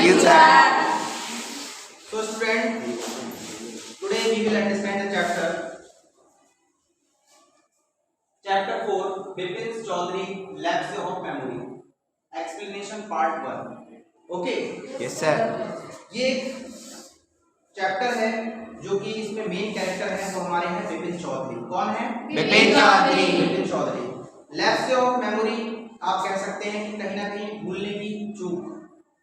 Thank you, sir. So student, today we will understand the chapter 4 Bipin Chaudhary Lapse of Memory Explanation Part 1. Okay? Yes, sir. ये chapter है जो कि इसमें main character है, वो हमारे हैं बिपिन चौधरी। कौन है? Bipin Chaudhary. Bipin Chaudhary. Lapse of memory आप कह सकते हैं कि कहीं ना कहीं भूलने की चूक,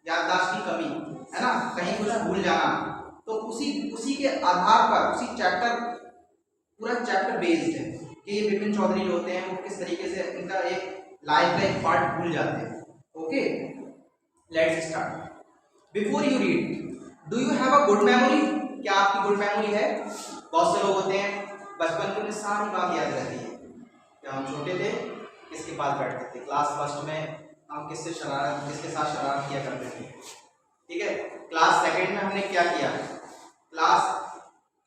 याददाश्त की कमी, है ना, कहीं कुछ भूल जाना। तो उसी के आधार पर उसी चैप्टर, पूरा चैप्टर बेस्ड है कि ये बिपिन चौधरी जो होते हैं वो किस तरीके से इनका एक लाइफ का एक पार्ट भूल जाते हैं। Okay, let's start. Before you read, do you have a good memory? क्या आपकी गुड मेमोरी है? बहुत से लोग होते हैं बचपन में उन्हें सारी बात याद रहती है। जब हम छोटे थे किसके पास बैठते थे, क्लास फर्स्ट में हम किसके साथ शरारत किया करते थे, ठीक है। क्लास सेकंड में हमने क्या किया, क्लास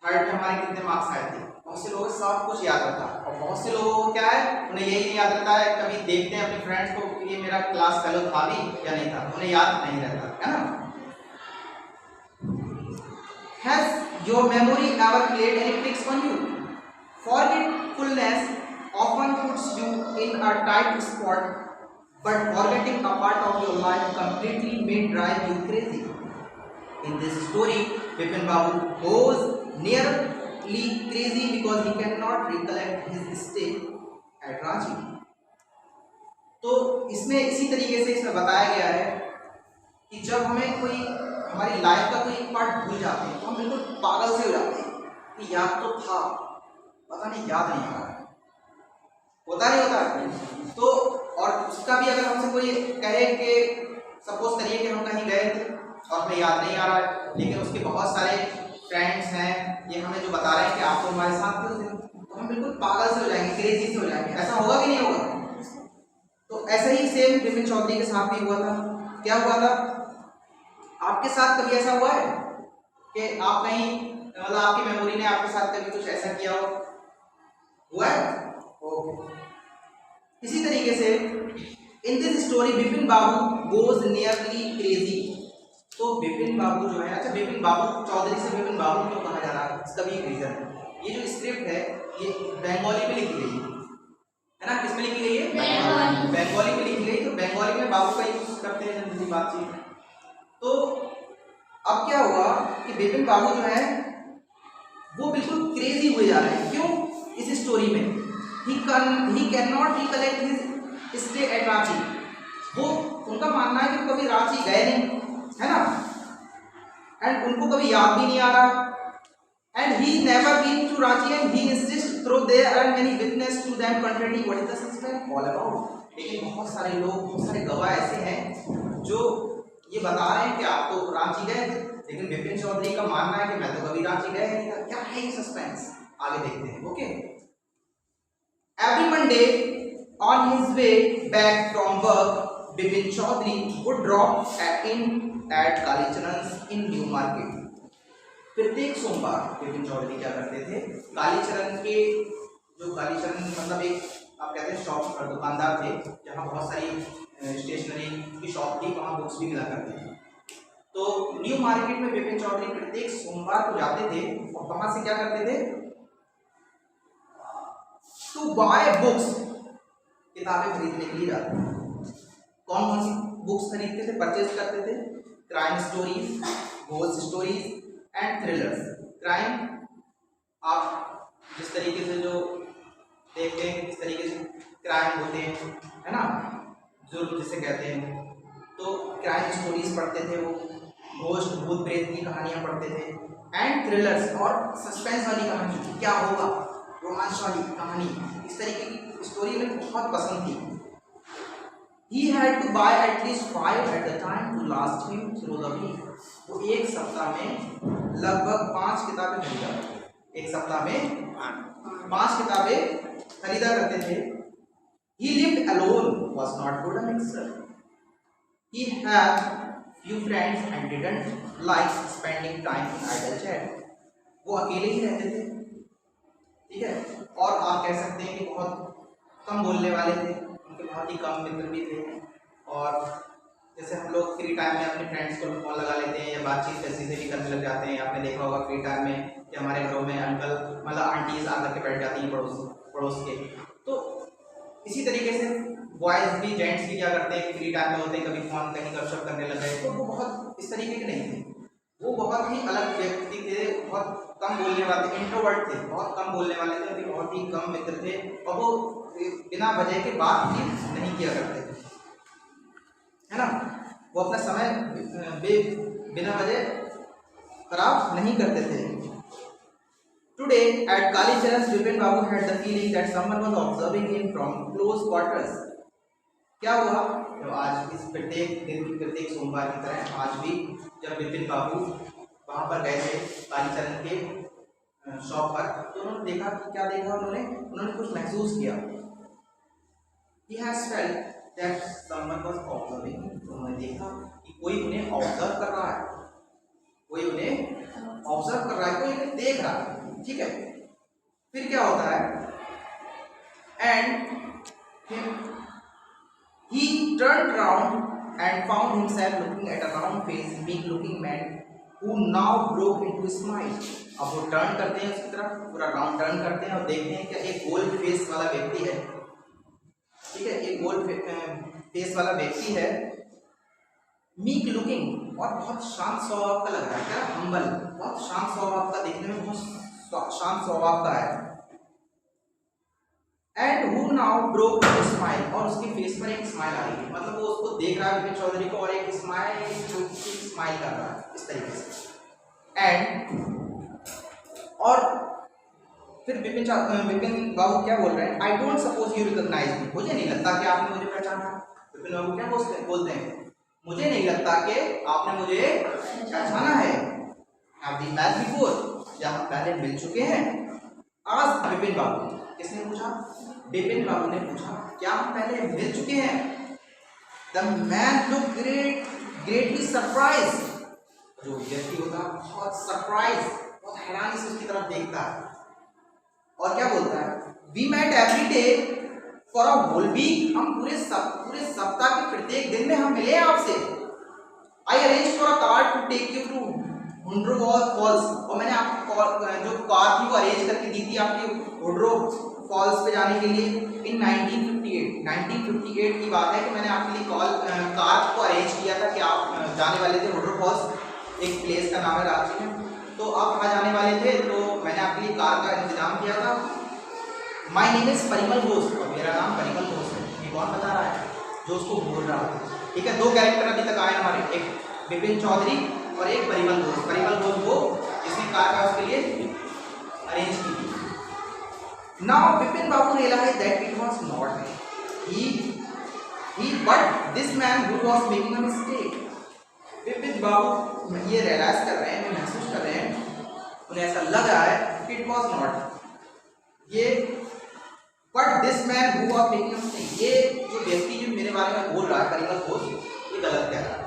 थर्ड में हमारे कितने मार्क्स आए थे। बहुत से लोगों को सब कुछ याद रहता है और बहुत से लोगों को क्या है, उन्हें यही नहीं याद रहता है। कभी देखते हैं अपने फ्रेंड्स को कि ये मेरा क्लास फेलो था भी या नहीं था, उन्हें याद नहीं रहता, है ना। Has your memory ever played any tricks on you? Forgetfulness often puts you in a tight spot, but forgetting a part of your life completely may drive you crazy. In this story, Bipin Babu goes nearly crazy because he cannot recollect his stay at Ranchi. तो इसमें इसी तरीके से इसमें बताया गया है कि जब हमें कोई हमारी लाइफ का कोई एक पार्ट भूल जाते हैं तो हम बिल्कुल पागल से हो जाते हैं कि याद तो था, पता नहीं याद नहीं आ रहा, होता नहीं होता। तो और उसका भी अगर हमसे कोई कहे कि सपोज करिए कि हम कहीं गए थे और हमें याद नहीं आ रहा है, लेकिन उसके बहुत सारे फ्रेंड्स हैं, ये हमें जो बता रहे हैं कि आप तो हमारे साथ थे उस दिन, तो हम बिल्कुल पागल से हो जाएंगे, क्रेजी से हो जाएंगे। ऐसा होगा कि नहीं होगा? तो ऐसे ही सेम बिपिन चौधरी के साथ भी हुआ था। क्या हुआ था? आपके साथ कभी ऐसा हुआ है कि आप कहीं, मतलब आपकी मेमोरी ने आपके साथ कभी कुछ ऐसा किया हो? हुआ है? ओके। इसी तरीके से in this story Bipin Babu goes nearly crazy. तो बिपिन बाबू जो है, अच्छा बिपिन बाबू चौधरी से बिपिन बाबू क्यों कहा जा रहा है, इसका भी एक रीजन है। ये जो स्क्रिप्ट है ये बंगाली में लिखी गई है ना, किसमें लिखी गई है? बंगाली में लिखी गई। तो बंगाली में बाबू का यूज करते हैं जनरली बातचीत। तो अब क्या हुआ कि बिपिन बाबू जो है वो बिल्कुल क्रेजी हुए जा रहे हैं। क्यों? इस स्टोरी में he can not recollect his stay at Ranchi. वो, उनका मानना है कि कभी रांची गए नहीं, है ना, एंड उनको कभी याद भी नहीं आ रहा। And he never been to Ranchi and he insist through there are many witness to them country what is the suspense all about. लेकिन बहुत सारे लोग, बहुत सारे गवाह ऐसे हैं जो ये बता रहे हैं कि आप तो रांची गए थे, लेकिन बिपिन चौधरी का मानना है कि मैं तो कभी रांची गया नहीं था। क्या है ये सस्पेंस, आगे देखते हैं। Okay. Every Monday on his way back from work Bipin Chaudhary would drop in at Kalicharan in New Market. प्रत्येक सोमवार बिपिन चौधरी क्या करते थे, कालीचरण के, जो कालीचरण मतलब एक आप कहते हैं शॉप पर दुकानदार थे जहाँ बहुत सारी स्टेशनरी की शॉप थी, वहाँ बुक्स भी मिला करते थे। तो न्यू मार्केट में बिपिन चौधरी प्रत्येक सोमवार को जाते थे और वहाँ से क्या करते थे, टू बाय बुक्स, किताबें खरीदने के लिए जाते थे। कौन कौन सी बुक्स खरीदते थे, परचेज करते थे? Crime stories, ghost stories and thrillers. Crime आप जिस तरीके से जो देखते हैं किस तरीके से क्राइम होते हैं, है ना, जुर्म जिसे कहते हैं, तो क्राइम स्टोरीज पढ़ते थे वो, घोस्ट भूत प्रेत की कहानियाँ पढ़ते थे, एंड थ्रिलर्स और सस्पेंस वाली कहानी, क्या होगा, रोमांस वाली कहानी, इस तरीके की स्टोरी में बहुत पसंद थी। He had to buy at least 5 at a time to last him through the week. वो एक सप्ताह में लगभग 5 किताबें खरीदा करते थे। एक सप्ताह में 5 किताबें खरीदा करते थे। He lived alone, was not good a mixer. He had few friends and didn't like spending time in idle chat. वो अकेले ही रहते थे, ठीक है, और आप कह सकते हैं कि बहुत कम बोलने वाले थे, उनके बहुत ही कम मित्र भी थे और जैसे हम लोग फ्री टाइम में अपने फ्रेंड्स को फोन लगा लेते हैं या बातचीत कैसी से भी करने लग जाते हैं। आपने देखा होगा फ्री टाइम में कि हमारे घरों में अंकल मतलब आंटीज आकर के बैठ जाती हैं पड़ोस के। तो इसी तरीके से बॉयज़ भी जेंट्स भी क्या करते हैं, फ्री टाइम में होते हैं, कभी फोन कहीं गपशप करने लग गए। तो वो बहुत इस तरीके के नहीं थे, वो बहुत ही अलग व्यक्ति थे, बहुत कम बोलने वाले, इंट्रोवर्ट थे, बहुत कम बोलने वाले थे, बहुत ही कम मित्र थे और वो बिना वजह के बात भी नहीं किया करते थे, है ना। वो अपना समय बिना वजह खराब नहीं करते थे। Today at Kalicharan, Vipin Babu had the feeling that someone was observing him from close quarters. क्या हुआ? तो आज इस प्रत्येक दिन की प्रत्येक सोमवार की तरह आज भी जब विपिन बाबू वहाँ पर गए थे कालीचरण के शॉप पर, तो उन्होंने देखा कि क्या देखा उन्होंने कुछ महसूस किया। He has felt that someone was observing him. तो उन्होंने देखा कि कोई उन्हें ऑब्जर्व कर रहा है, कोई उन्हें ऑब्जर्व कर रहा है, कोई उन्हें देख रहा है। ठीक है, फिर क्या होता है? And he turned round and found himself looking at a round faced meek looking man who now broke into a smile. अब वो टर्न करते हैं उसकी तरफ, पूरा राउंड टर्न करते हैं और देखते हैं कि एक गोल फेस वाला व्यक्ति है। ठीक है, एक गोल फेस वाला व्यक्ति है, मीक लुकिंग और बहुत शांत स्वभाव का लग रहा है। क्या? हम्बल, बहुत शांत स्वभाव का, देखने में बहुत शांत स्वभाव का है। And who now broke to smile, और उसके फेस पर एक स्माइल आ रही है, मतलब वो उसको देख रहा है विपिन चौधरी को और एक स्माइल कर रहा है इस तरीके से। एंड और फिर विपिन बाबू क्या बोल रहे हैं? I don't suppose you recognise me, मुझे नहीं लगता कि आपने मुझे पहचाना। विपिन बाबू क्या बोलते हैं? मुझे नहीं लगता कि आपने मुझे पहचाना है। हैव वी मेट बिफोर, क्या हम पहले मिल चुके हैं? आज विपिन बाबू, किसने पूछा? विपिन बाबू ने पूछा, क्या हम पहले मिल चुके हैं? The man look greatly surprise, जो व्यक्ति होता है बहुत सरप्राइज, बहुत हैरानी से उसकी तरफ देखता है और क्या बोलता है? We met every day for a whole week, हम पूरे सप्ताह के प्रत्येक दिन में हम मिले आपसे। I arrange for a car to take you to Hundru Falls, और मैंने आपको जो कार थी वो अरेंज करके दी थी आपकी हुड्रो फॉल्स पे जाने के लिए। इन 1958 की बात है कि मैंने आपके लिए कार को अरेंज किया था कि आप जाने वाले थे हुड्रो फॉल्स, एक प्लेस का नाम है रांची में, तो आप वहाँ जाने वाले थे, तो मैंने आपके लिए कार का इंतजाम किया था। My name is Parimal Ghosh, और मेरा नाम परिमल घोष है। ये कौन बता रहा है? जो उसको बोल रहा है। ठीक है, दो कैरेक्टर अभी तक आए हमारे, एक विपिन चौधरी और एक परिमल घोष। परिमल घोष वो जिसने कार का उसके लिए अरेंज की थी। Now Vipin Babu realise that it was not he but this man who was making a mistake. Vipin Babu ये रियलाइज कर रहे हैं, महसूस कर रहे हैं, उन्हें ऐसा लग रहा है कि इट वाज नॉट ये, but this man who was making a mistake, ये जो व्यक्ति जो मेरे बारे में बोल रहा है परिमल घोष, ये गलत कह रहा है,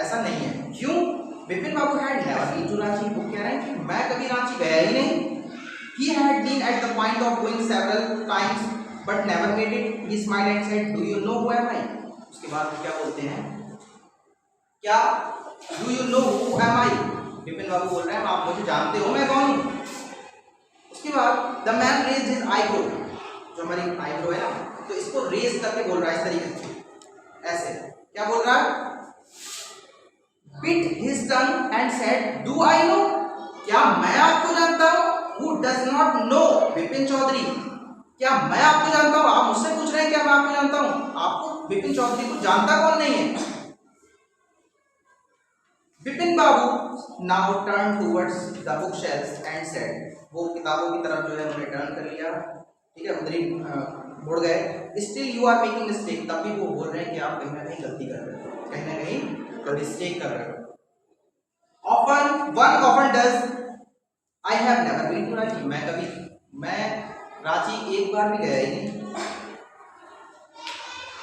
ऐसा नहीं है। क्यों? Vipin Babu had never been to Ranchi, वो कह रहे हैं कि मैं कभी रांची गया ही नहीं। He had been at the point of going several times but never made it. He smiled and said, "Do you know who am I?" उसके बाद क्या बोलते हैं? क्या? Do you know who am I? Vipin बाबू बोल रहे हैं, आप मुझे जानते हो मैं कौन हूँ? उसके बाद the man raised his eyebrow, जो हमारी eyebrow है ना, तो इसको रेज करके बोल रहा है इस तरीके से, ऐसे। क्या बोल रहा है? Bit his tongue and said, "Do I know?" क्या मैं आपको जानता हूँ? Who does not know? Vipin Chaudhary, क्या मैं आपको जानता हूँ? आप मुझसे पूछ रहे हैं क्या मैं आपको जानता हूँ? आपको विपिन चौधरी को जानता कौन नहीं है? Vipin Babu now turn towards the book shelves and said, वो किताबों की तरफ जो है उन्होंने टर्न कर लिया। ठीक है, उधर ही मुड़ गए। Still you are making mistake, तब भी वो बोल रहे हैं कि आप कहीं ना कहीं गलती कर रहे हो, कहीं ना कहीं मिस्टेक कर रहे हो। Often does. I have never been to Ranchi, मैं रांची एक बार भी गया ही नहीं।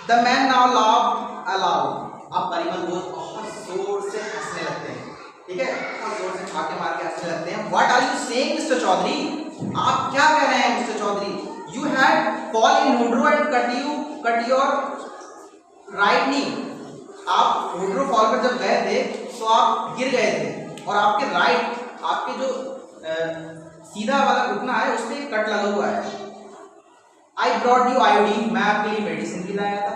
The man now laughed aloud, अब परिमल घोष बहुत जोर से हंसने लगते हैं। ठीक है, बहुत जोर से ठाके मार के हंसने लगते हैं। What are you saying, Mr. Chaudhary? आप क्या कह रहे हैं mister Chaudhary? You had fall in Hudro and cut your right knee. आप वॉटरफॉल पर जब गए थे तो आप गिर गए थे और आपके राइट, आपके जो सीधा वाला घुटना है उस पर कट लगा हुआ है। आई ब्रॉट यू आयोडीन, मैं आपके लिए मेडिसिन भी लाया था,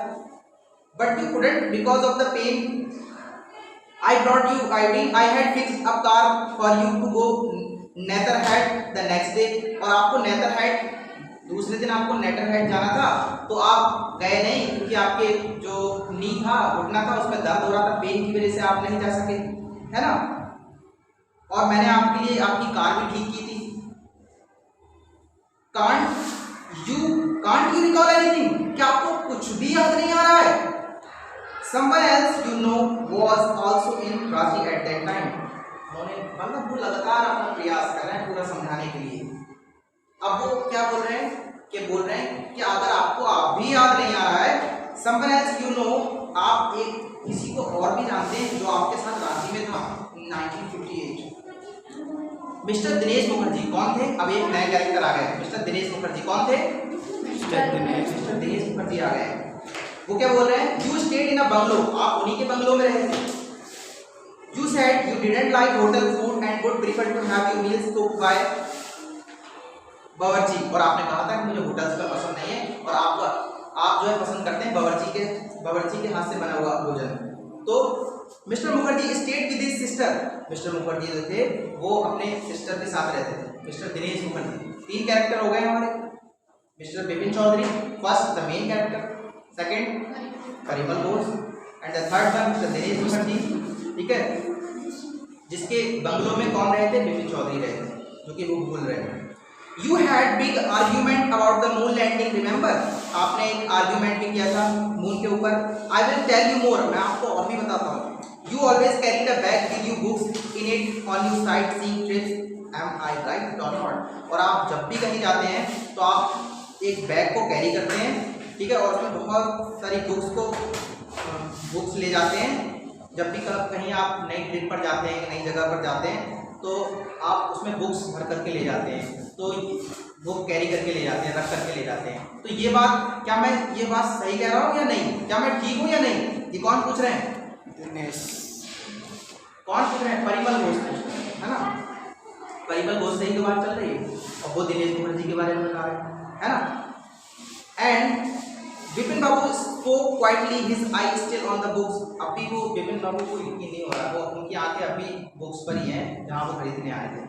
but you couldn't because of the pain. I brought you iodine, I had fixed a car for you to go Netarhat the next day, और आपको नेथरहेड दूसरे दिन आपको नेथरहेड जाना था तो आप गए नहीं क्योंकि आपके जो नी था, घुटना था, उसमें दर्द हो रहा था, पेन की वजह से आप नहीं जा सके, है ना। और मैंने आपके लिए आपकी कार भी ठीक की थी। कांट यू रिकॉल एनीथिंग, क्या आपको कुछ भी याद नहीं आ रहा है? Someone else you know was also in Karachi at that time. उन्होंने मतलब वो लगातार अपना प्रयास कर रहे हैं पूरा समझाने के लिए। अब वो क्या बोल रहे हैं कि अगर आपको आप भी याद नहीं आ रहा है, someone else you know, आप एक किसी को और भी जानते हैं जो आपके साथ रांची में था 1958। मिस्टर दिनेश मुखर्जी कौन थे? अब एक नया कैरेक्टर आ गया। मिस्टर दिनेश मुखर्जी कौन थे? मिस्टर दिनेश मुखर्जी आ गए। वो क्या बोल रहे हैं? You stayed in a bungalow, आप उन्हीं के बंगलो में रहे थे। You said you didn't like hotel food and would prefer to have your meals cooked by bawarchi, और आपने कहा था कि मुझे होटल्स का पसंद नहीं है और आप जो है पसंद करते हैं बावर्ची के हाथ से बना हुआ भोजन। तो mister Mukherjee stayed with his sister, mister Mukherjee जो थे वो अपने सिस्टर के साथ रहते थे। मिस्टर दिनेश मुखर्जी, 3 कैरेक्टर हो गए हमारे। Mister Bipin Chaudhary first the main character, second Parimal Ghosh and the third one mister Dinesh Mukherjee, ठीक है, जिसके बंगलों में कौन रहे थे? बिपिन चौधरी रहे थे, जो कि वो भूल रहे हैं। You had big argument about the moon landing, remember, आपने एक आर्ग्यूमेंट भी किया था मून के ऊपर। I will tell you more, मैं आपको और भी बताता हूँ। You always carried a bag with you books in it on your sightseeing trips, am I right और नॉट? और आप जब भी कहीं जाते हैं तो आप एक बैग को कैरी करते हैं, ठीक है, और उसमें बहुत सारी बुक्स ले जाते हैं। जब भी कहीं आप नई ट्रिप पर जाते हैं, नई जगह पर जाते हैं तो आप उसमें बुक्स भर करके ले जाते हैं, तो बुक कैरी करके ले जाते हैं, रख करके ले जाते हैं। तो ये बात, क्या मैं ये बात सही कह रहा हूँ या नहीं? क्या मैं ठीक हूँ या नहीं? ये कौन पूछ रहे हैं? दिनेश। कौन पूछ रहे हैं? परिमल घोष पूछ रहे हैं, है ना। परिमल घोष से ही तो बात चल रही है और वो दिनेश मुखर्जी के बारे में बता रहे हैं, है ना। And Vipin Babu spoke quietly, his eye still on the books. अभी वो विपिन बाबू को यकीन नहीं हो रहा, वो उनकी आंखें अभी बुक्स पर ही हैं जहाँ वो खरीदने आए थे।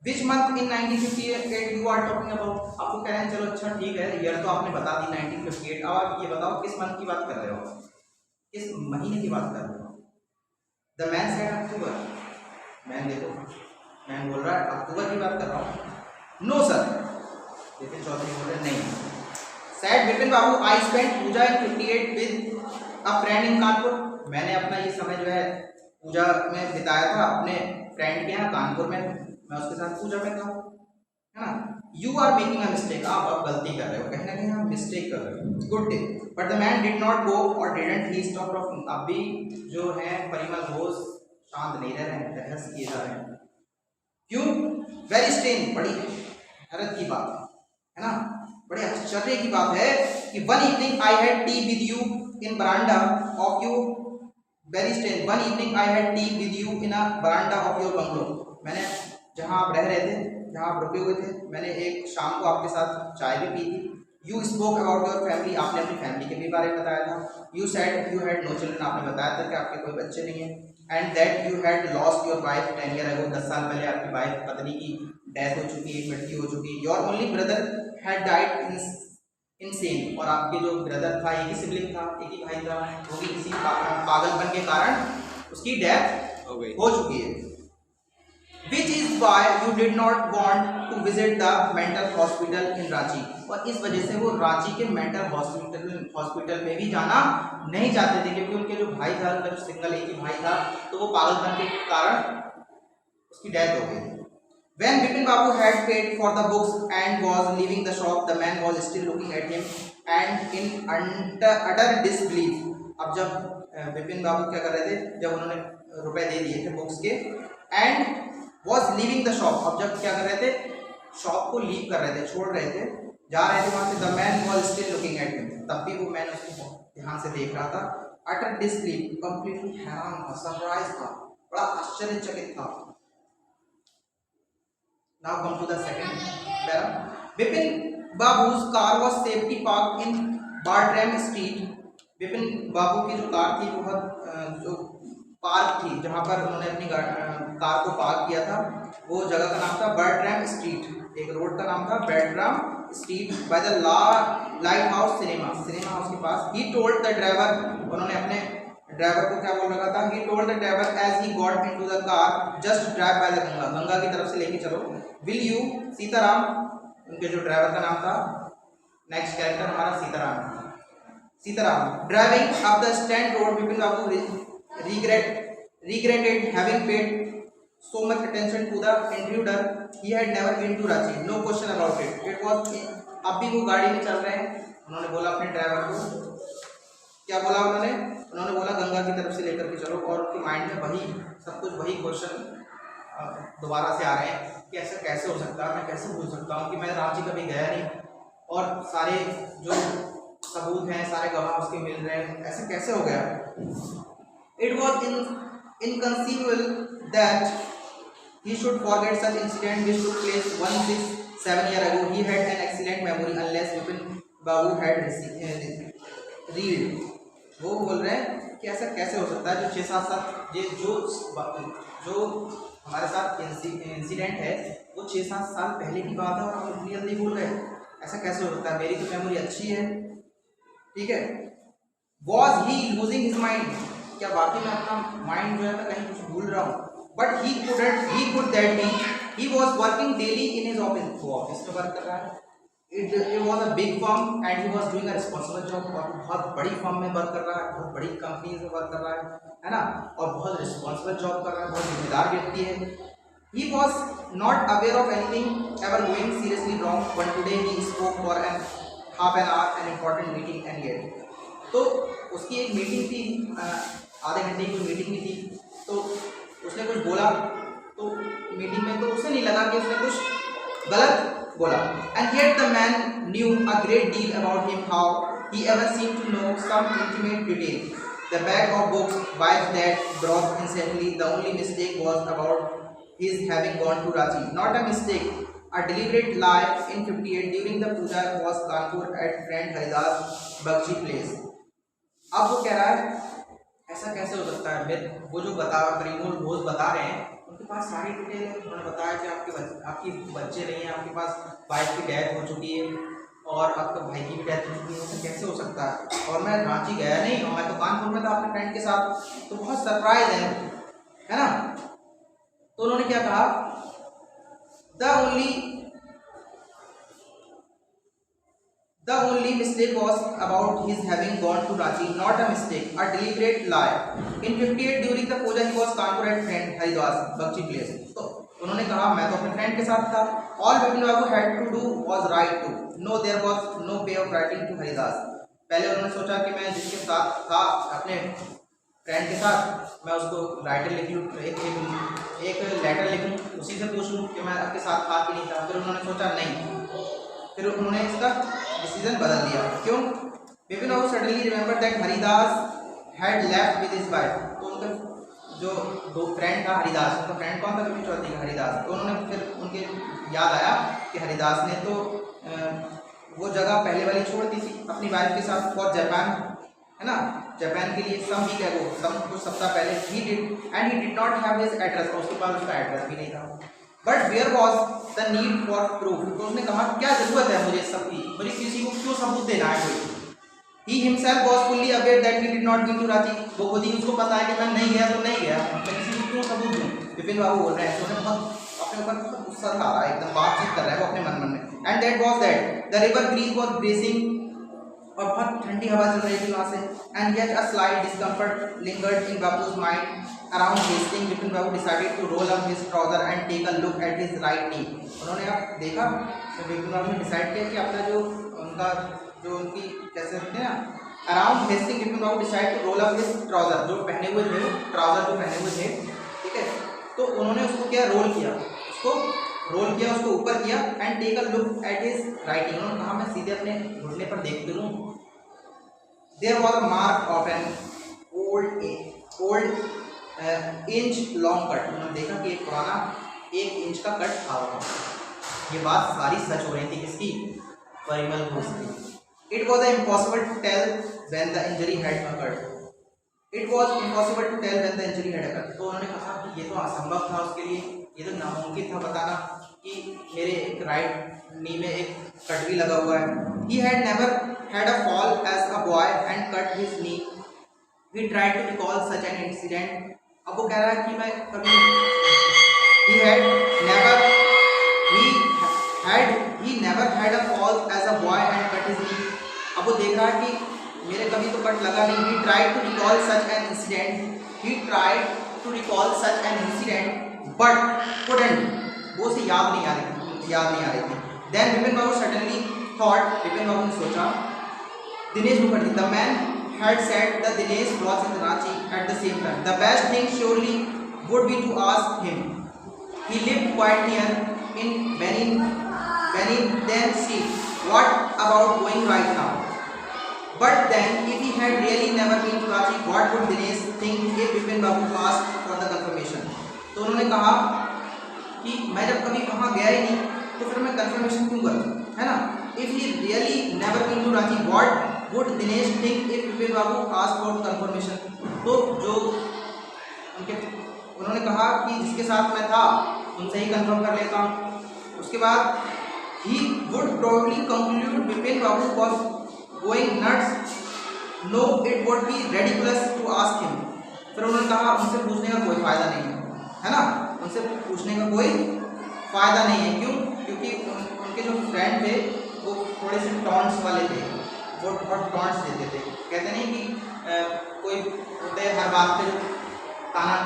Which month in 1958 you are talking about? आपको कह रहे हैं चलो अच्छा ठीक है, ईयर तो आपने बता दी 1958, अब आप ये बताओ किस मंथ की बात कर रहे हो, किस महीने की बात कर रहे हो? The man said October. Man देखो, मैन बोल रहा है अक्टूबर की बात कर रहा हूँ। नो सर, विपिन चौधरी बोल रहे नहीं। Said Vipin Babu, I spent Puja in 58 with a friend in Kanpur, मैंने अपना ये समय जो है पूजा में बिताया था अपने फ्रेंड के यहाँ कानपुर में, मैं उसके साथ पूजा में था, है ना। You are making a mistake, आप अब गलती कर रहे हो, कहीं ना कहीं आप मिस्टेक कर रहे हो। Good day, but the man did not गो और डिडंट ही स्टॉप टॉकिंग। अभी जो है परिमल घोष शांत नहीं रह रहे हैं, बहस किए जा रहे हैं। क्यों? वेरी स्ट्रेंज, बड़ी हैरत की बात है ना, बड़े आश्चर्य की बात है कि one evening I had T with you in veranda of you, very strange, one evening I had T with you in a veranda of your bungalow, मैंने जहां आप रह रहे थे, जहां आप रुके हुए थे, मैंने एक शाम को आपके साथ चाय भी पी थी। You spoke about your family, आपने अपनी फैमिली के भी बारे में बताया था। You said you had no children, आपने बताया था कि आपके कोई बच्चे नहीं हैं। And that you had lost your wife 10 year ago, 10 साल पहले आपकी वाइफ पत्नी की डेथ हो चुकी है, मृत्यु हो चुकी है। Your only brother had died insane, और आपके जो ब्रदर था, एक ही सिबलिंग था, एक ही भाई था, वो भी किसी पागलपन के कारण उसकी डेथ हो चुकी है। Which is why you did not want to visit the mental hospital in Ranchi, और इस वजह से वो रांची के मेंटल हॉस्पिटल में भी जाना नहीं चाहते थे, क्योंकि उनके जो भाई था, उनका जो सिंगल एक ही भाई था, तो वो पागलपन के कारण उसकी डेथ हो गई। When Bipin Babu had paid for the books and was leaving the shop, the man was still looking at him and in utter disbelief. अब जब बिपिन बाबू क्या कर रहे थे, जब उन्होंने रुपए दे दिए थे बुक्स के, and was leaving the shop, अब जब क्या कर रहे थे, शॉप को लीव कर रहे थे, छोड़ रहे थे, जा रहे थे वहां से, the man was still looking at him, तब भी वो मैन उसको ध्यान से देख रहा था। अटर डिस्क्रीट, कंप्लीटली हैरान था, सरप्राइज था, बड़ा आश्चर्यचकित था। Now come to the second para. Vipin Babu's car was safely parked in Bertram Street. Vipin Babu की जो कार थी बहुत जो पार्क थी, जहाँ पर उन्होंने अपनी कार को पार्क किया था, वो जगह का नाम था बर्ट्रैम स्ट्रीट। एक रोड का नाम था Bertram Street by the Lighthouse cinema house के पास। ही टोल्ड द ड्राइवर, उन्होंने अपने ड्राइवर को क्या बोल रखा था? He told the driver as he got into the car, just drive by the Ganga, Ganga की तरफ से लेके चलो। विल यू, सीताराम उनके जो ड्राइवर का नाम था, नेक्स्ट कैरेक्टर हमारा Sitaram driving up the stand road. Vipin Babu regretted having paid so much attention to the intruder. He had never been to Ranchi, no question about it. It was, अब भी वो गाड़ी में चल रहे हैं। उन्होंने बोला अपने ड्राइवर को, क्या बोला उन्होंने बोला गंगा की तरफ से लेकर के चलो, और उनके माइंड में वही सब कुछ, वही क्वेश्चन दोबारा से आ रहे हैं कि ऐसा कैसे हो सकता है, मैं कैसे भूल सकता हूँ कि मैं रांची कभी गया नहीं, और सारे जो सबूत हैं, सारे गवाह उसके मिल रहे हैं, ऐसा कैसे हो गया? It was inconceivable that he should forget such incident which took place 167 years ago. He had an excellent memory unless Vipin Babu had read. वो बोल रहे हैं कि ऐसा कैसे हो सकता है, जो 6-7 साल, ये जो हमारे साथ इंसिडेंट है वो 6-7 साल पहले की बात है, और हम इतनी जल्दी भूल गए, ऐसा कैसे हो सकता है? मेरी तो मेमोरी अच्छी है, ठीक है। Was he losing his mind? क्या वाकई में अपना माइंड जो है मैं कहीं कुछ भूल रहा हूँ? But he could that be, he was working daily in his office, वो ऑफिस में वर्क कर रहा है। It was a big firm and he was doing a responsible job, और बहुत बड़ी फर्म में वर्क कर रहा है, बहुत बड़ी कंपनी में वर्क कर रहा है ना, और बहुत रिस्पॉन्सिबल जॉब कर रहा है, बहुत जिम्मेदार व्यक्ति है। He was not aware of anything ever going seriously wrong, but today he spoke for half an hour an important meeting and yet. तो उसकी एक मीटिंग थी, आधे घंटे की मीटिंग भी थी, तो उसने कुछ बोला, तो मीटिंग में तो उसे नहीं लगा कि उसने कुछ गलत बोला। And yet the man knew a great deal about him, how he ever seem to know some intimate detail, the bag of books, wife that brought instantly, the only mistake was about his having gone to Ranchi, not a mistake, a deliberate lie in 58 during the puja was Kanpur at friend Haridas Bagchi place. अब वो कह रहा है ऐसा कैसे हो सकता है? वो जो परिमूल घोष बता रहे हैं, उनके पास सारी डिटेल है। उन्होंने बताया कि आपकी बच्चे नहीं है, आपके पास वाइफ की डेथ हो चुकी है, और आपके भाई की भी डेथ हो चुकी है, ऐसा कैसे हो सकता है? और मैं रांची गया नहीं, और मैं तो कानपुर में था अपने फ्रेंड के साथ, तो बहुत सरप्राइज है ना। तो उन्होंने क्या कहा? The only mistake was about his having gone to Ranchi, not a mistake, a deliberate lie. In 58 during the puja he was Kanpur at friend Haridas Bagchi place. तो उन्होंने कहा मैं तो अपने फ्रेंड के साथ था. All Vipin Babu had to do was write to. No, there was no way of writing to Haridas. पहले उन्होंने सोचा कि मैं जिसके साथ था अपने फ्रेंड के साथ, मैं उसको राइटर लिख लूँ, एक लेटर लिख लूँ, उसी से पूछ लूँ कि मैं आपके साथ था कि नहीं था. फिर उन्होंने सोचा नहीं, फिर उन्होंने इसका डिसीजन बदल दिया. क्यों? Vipin Babu suddenly remember that Haridas had left with his wife. तो उनका जो दो फ्रेंड था हरिदास, उनका फ्रेंड कौन था? विपिन चौधरी का हरिदास. तो उन्होंने फिर उनके याद आया कि हरिदास ने तो वो जगह पहले वाली छोड़ दी थी अपनी वाइफ के साथ फॉर जापान, है ना, जापान के लिए सम वीक एगो, कुछ सप्ताह पहले. He did not have his address, और उसके पास उसका एड्रेस भी नहीं था. But where was the need for proof. तो उसने कहा क्या जरूरत है मुझे सबकी, मुझे किसी को क्यों सबूत देना है कोई. He himself was fully aware that he did not go to Ranchi. वो खुद ही उसको पता है कि मैं नहीं गया तो नहीं गया, मैं किसी को क्यों सबूत दूँ. विपिन बाबू बोल रहे हैं, उन्हें बहुत अपने ऊपर गुस्सा आ रहा है, एकदम बातचीत कर रहा है वो अपने मन में. And that was that the river green was bracing, और बहुत ठंडी हवा चल रही थी वहाँ से. And yet a slight discomfort lingered in Babu's mind around Hastings. Bipin Babu decided to roll up his trouser and take a look at his right knee. उन्होंने अब देखा तो विपिन बाबू ने डिसाइड किया कि अपना जो उनकी कैसे कहते हैं ना, around Hastings Bipin Babu decide to roll up his trouser. जो पहने हुए थे, ट्राउजर जो पहने हुए थे, ठीक है, तो उन्होंने उसको क्या रोल किया, उसको ऊपर किया. And take a look at his right knee. उन्होंने कहा मैं सीधे अपने घुटने पर देखते रहूँ. There was a mark of an old inch long cut। उन्होंने देखा कि एक पुराना 1 इंच का कट था वहाँ। ये बात सारी सच हो रही थी किसकी? परिमल घोष की। It was impossible to tell when the injury had occurred। It was impossible to tell when the injury had occurred। तो उन्होंने कहा कि ये तो असंभव था उसके लिए, ये तो नामुमकिन था बताना कि मेरे एक राइट नी में एक कट भी लगा हुआ है। He had never had a fall as a boy and cut his knee। He tried to recall such an incident। अब वो कह रहा है कि मैं कभी he never had a fall as a boy and cut his knee। अब वो देख रहा है कि मेरे कभी तो कट लगा नहीं। He tried to recall such an incident। He tried to recall such an incident but couldn't। वो उसे याद नहीं आ रही थी। Then विपिन बाबू suddenly thought। विपिन बाबू ने सोचा Dinesh Mukherjee, the man had said that Dinesh was in Ranchi at the same time। The best thing surely would be to ask him। He lived quite near in Benin, then see what about going right now। But then if he had really never been to Ranchi, what would Dinesh think if Vipin Babu asked for the confirmation। तो उन्होंने कहा कि मैं जब कभी वहाँ गया ही नहीं तो फिर मैं कंफर्मेशन क्यों करूँ, है ना। If he really never been to Ranchi, what would Dinesh think if Vipin Babu asked for confirmation। तो जो उन्होंने कहा कि जिसके साथ मैं था उनसे ही कंफर्म कर लेता हूँ। उसके बाद he would probably conclude Vipin Babu was going nuts। No, it would be ridiculous to ask him। फिर उन्होंने कहा उनसे पूछने का कोई फायदा नहीं है ना, उनसे पूछने का कोई फायदा नहीं है। क्यों? क्योंकि उनके जो फ्रेंड थे वो थोड़े से टॉन्ट्स वाले थे, वो बहुत टॉन्ट्स देते थे। कहते नहीं कि कोई होते हर बात पे ताना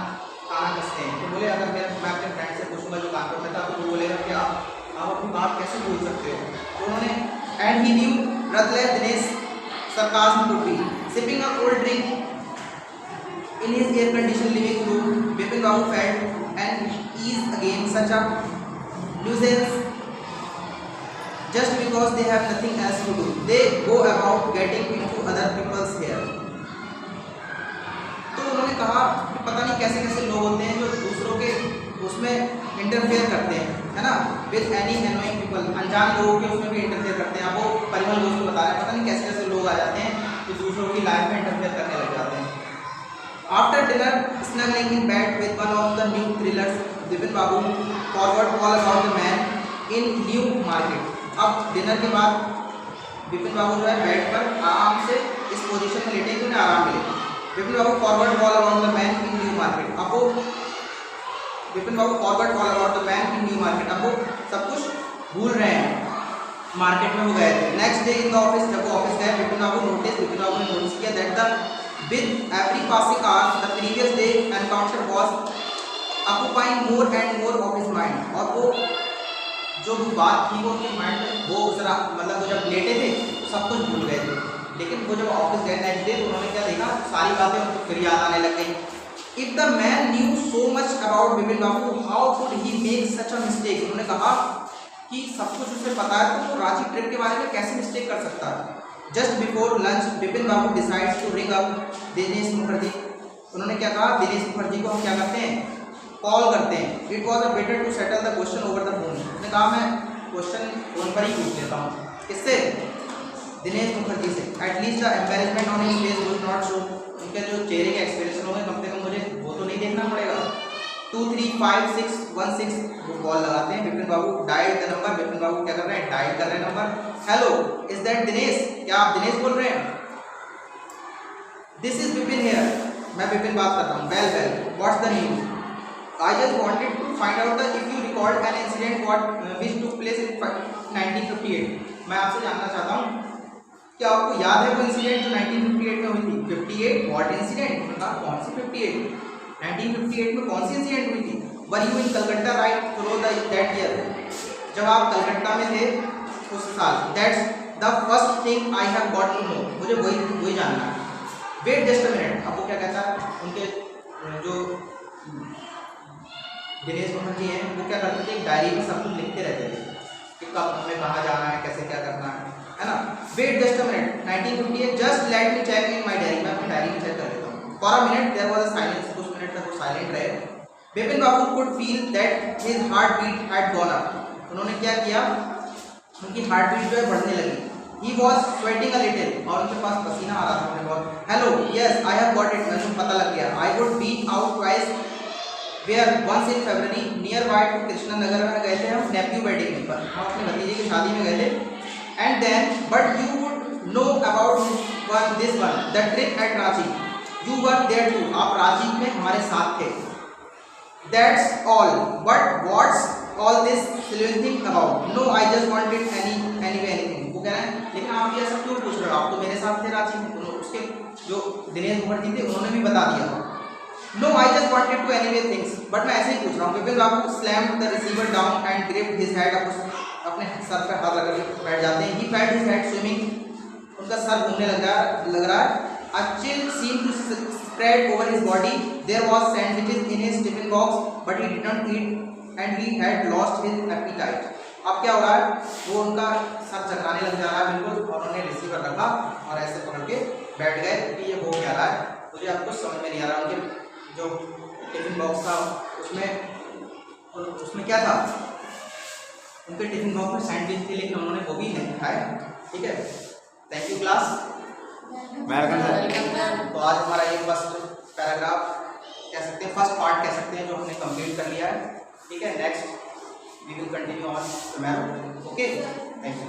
कसते हैं। तो बोले अगर मैं अपने फ्रेंड से पूछूंगा जो कानपुर में था तो वो बोलेगा कि आप अपनी बात कैसे बोल सकते हो। तो उन्होंने and he new Ratle Dinesh sarcasm could be sipping a cold drink in his air conditioned living room। Vipin Babu felt and is again such a nuisance just because they have nothing else to do। They go about getting into other people's hair। तो उन्होंने कहा कि पता नहीं कैसे कैसे लोग होते हैं जो दूसरों के उसमें इंटरफेयर करते हैं, है ना। विद एनी अनोइंग पीपल, अनजान लोगों के उसमें भी इंटरफेयर करते हैं। अब वो परिमल घोष को बता रहे हैं पता नहीं कैसे कैसे लोग आ जाते हैं जो दूसरों की लाइफ में इंटरफेयर करने लग जाते हैं। After dinner snuggling in bed with one of the new thrillers, Vipin Babu forward all about the man in New Market. अब डिनर के बाद विपिन बाबू जो है बेड पर आराम से इस पोजीशन में लेटे उन्हें आराम मिले। Vipin Babu forward all about the man in New Market. अब वो Vipin Babu forward all about the man in New Market. अब वो सब कुछ भूल रहे हैं, मार्केट में वो गए थे। Next day in the office, जब वो ऑफिस गए विपिन बाबू ने नोटिस किया that the with every passing hour the previous day encounter was occupying more and more of his mind. और वो जो भी बात थी वो उनके माइंड में वो जरा मतलब वो जब लेटे थे तो सब कुछ भूल गए थे, लेकिन वो जब ऑफिस गए नेक्स्ट डे तो उन्होंने क्या देखा, सारी बातें उनको फिर याद आने लग गई। If the man new so much about Vipin Babu how could he make such a mistake. उन्होंने कहा कि सब कुछ उसे पता है तो वो रांची ट्रिप के बारे में कैसे मिस्टेक कर सकता है। Just before lunch Bipin Babu decides to ring up Dinesh Mukherjee. उन्होंने क्या कहा, दिनेश मुखर्जी को हम क्या करते हैं, कॉल करते हैं। It was a better to settle the question over the phone. उन्होंने कहा मैं क्वेश्चन फोन पर ही पूछ लेता हूँ। किससे? दिनेश मुखर्जी से। At least the embarrassment on his face would not show. उनके जो चेहरे के एक्सप्रेशन होंगे कम से कम मुझे वो तो नहीं देखना पड़ेगा। 235616 वो कॉल लगाते हैं। विपिन बाबू डायल द नंबर। विपिन बाबू क्या कर रहे हैं, डायल कर रहे हैं number. Hello, is that Dinesh? क्या आप दिनेश बोल रहे हैं? This is Vipin here. मैं विपिन बात कर रहा हूँ। Well what's the news? I just wanted to find out that if you recalled an incident which took place in 1958। मैं आपसे जानना चाहता हूँ क्या आपको याद है वो इंसिडेंट जो 1958 में हुई थी? 58 व्हाट इंसिडेंट? कहा कौन सी 58? 1958 में कौन सी इंसिडेंट हुई थी? Were you in Calcutta right through that year? जब आप कलकत्ता में थे उस साल। That's the first thing I have got to know. मुझे वही जानना है। Wait just a minute. अब वो क्या कहता है, उनके जो दिनेश मुखर्जी हैं वो क्या करते थे, एक डायरी में सब कुछ लिखते रहते थे कि कब हमें कहाँ जाना है, कैसे क्या करना है ना। Wait just a minute. 1958 just let me check in my diary. मैं अपनी डायरी में चेक कर लेता हूँ। For a minute there was a silence, कुछ मिनट तक वो साइलेंट रहे। Vipin Babu could feel that his heart beat had gone up, उन्होंने क्या किया, उनकी हार्ट बीट जो है बढ़ने लगी। He was sweating a little, और उनके पास पसीना आ रहा था थोड़ा बहुत। Hello, yes, I have got it, मुझे पता लग गया। I would be out twice, where once in February, nearby to Krishna Nagar में गए थे हम nephew wedding में, पर हम अपने भतीजे की शादी में गए थे। And then, but you would know about this one, the trip at Ranchi. You were there too, आप रांची में हमारे साथ थे। That's all, but what's all this silly thing about? No, I just wanted anything. वो कह रहे हैं लेकिन आप ये सब क्यों पूछ रहे हो, आप तो मेरे साथ थे रांची में। उसके जो दिनेश मुखर्जी थे उन्होंने भी बता दिया। No I just wanted to anyway things, but मैं ऐसे ही पूछ रहा हूँ। Vipin Babu slammed the receiver down and gripped his head, अपने सर पे हाथ लगा के बैठ जाते हैं। He felt his head swimming, उनका सर घूमने लग रहा है। A chill seemed to spread over his body. There was sandwiches in his tiffin box, but he did not eat and he had lost his appetite. अब क्या हो रहा है, वो उनका सर चकराने लग जा रहा है बिल्कुल, और उन्होंने रिसीवर रखा और ऐसे पकड़ के बैठ गए कि ये हो क्या रहा है, मुझे अब कुछ समझ में नहीं आ रहा। उनके जो टिफिन बॉक्स था उसमें क्या था, उनके टिफिन बॉक्स में सैंडविच थी, लेकिन उन्होंने वो भी नहीं खाए। ठीक है, थैंक यू क्लास। तो आज हमारा ये फर्स्ट पैराग्राफ कह सकते हैं, फर्स्ट पार्ट कह सकते हैं, जो हमने कंप्लीट कर लिया है। ठीक है, next we will continue on tomorrow. Okay, thank you.